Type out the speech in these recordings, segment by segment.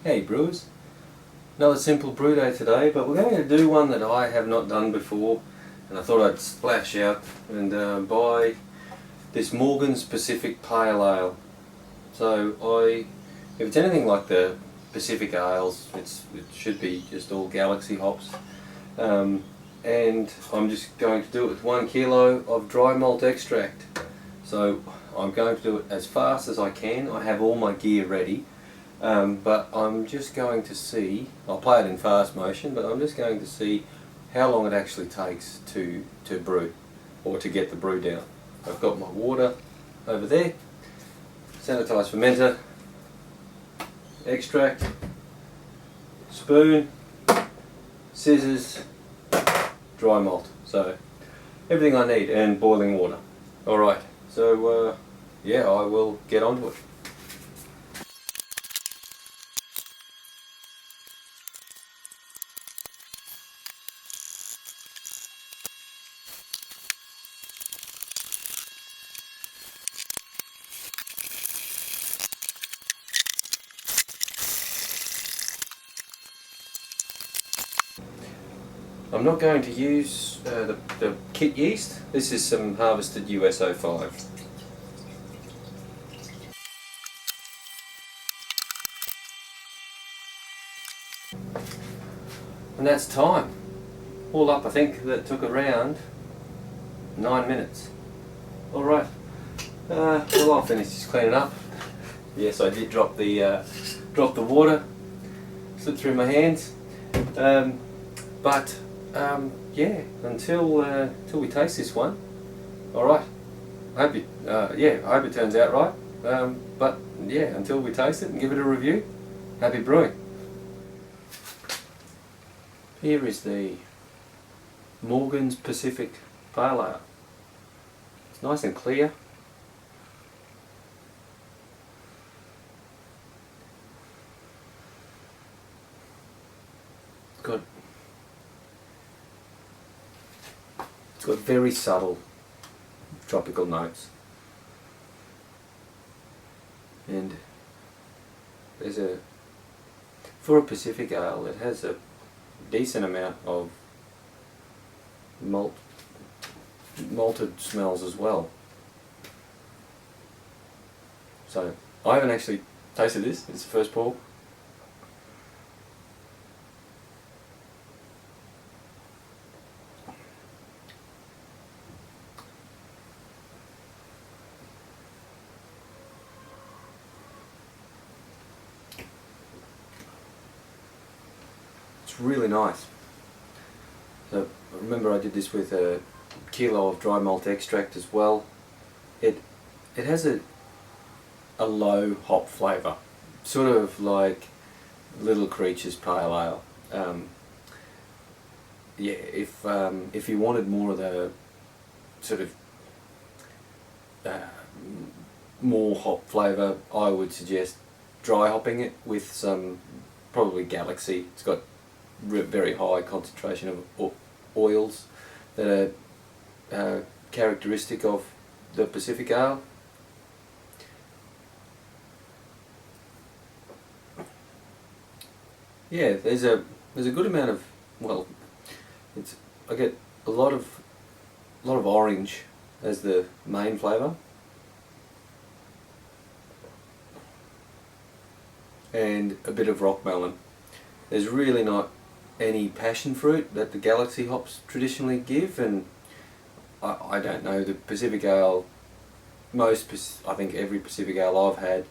Hey brewers, another simple brew day today, but we're going to do one that I have not done before, and I thought I'd splash out and buy this Morgan's Pacific Pale Ale. So if it's anything like the Pacific Ales, it should be just all Galaxy hops, and I'm just going to do it with 1 kilo of dry malt extract. So I'm going to do it as fast as I can. I have all my gear ready. But I'm just going to see, I'll play it in fast motion, but I'm just going to see how long it actually takes to brew, or to get the brew down. I've got my water over there, sanitised fermenter, extract, spoon, scissors, dry malt. So everything I need, and boiling water. Alright, so yeah, I will get onto it. I'm not going to use the kit yeast. This is some harvested US-05. And that's time. All up, I think that took around 9 minutes. Alright, well, I'll finish just cleaning up. Yes, I did drop the water, slipped through my hands. Yeah, until we taste this one. Alright, I hope it turns out right. But yeah, until we taste it and give it a review, happy brewing. Here is the Morgan's Pacific Pale Ale. It's nice and clear. It's got very subtle tropical notes, and for a Pacific Ale, it has a decent amount of malted smells as well. So I haven't actually tasted this. It's the first pour. It's really nice. So remember, I did this with a kilo of dry malt extract as well. It has a low hop flavour, sort of like Little Creatures Pale Ale. Yeah, if you wanted more of the sort of more hop flavour, I would suggest dry hopping it with some probably Galaxy. It's got very high concentration of oils that are characteristic of the Pacific Ale. Yeah, there's a good amount of, well, I get a lot of orange as the main flavour, and a bit of rock melon. There's really not any passion fruit that the Galaxy hops traditionally give, and I don't know, the Pacific Ale, I think every Pacific Ale I've had,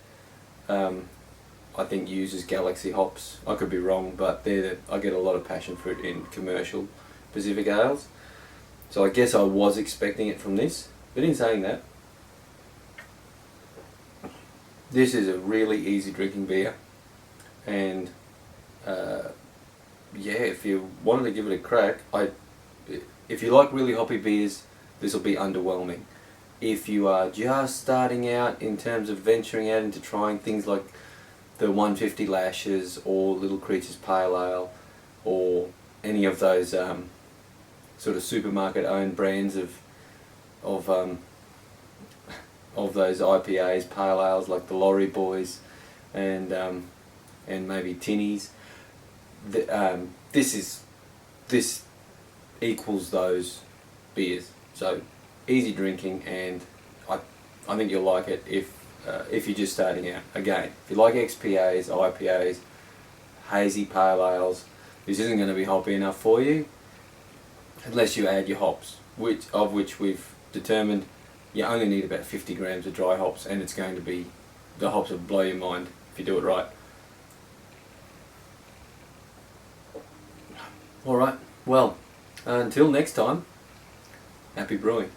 I think uses Galaxy hops. I could be wrong, but I get a lot of passion fruit in commercial Pacific Ales. So I guess I was expecting it from this, but in saying that, this is a really easy drinking beer, and yeah, if you wanted to give it a crack, if you like really hoppy beers, this will be underwhelming. If you are just starting out in terms of venturing out into trying things like the 150 Lashes or Little Creatures Pale Ale, or any of those sort of supermarket owned brands of those IPAs, pale ales like the Lorry Boys, and and maybe tinnies. This equals those beers. So easy drinking, and I think you'll like it if you're just starting out. Again, if you like XPAs, IPAs, hazy pale ales, this isn't going to be hoppy enough for you unless you add your hops, which we've determined you only need about 50 grams of dry hops, and it's going to be, the hops will blow your mind if you do it right. Alright, well, until next time, happy brewing.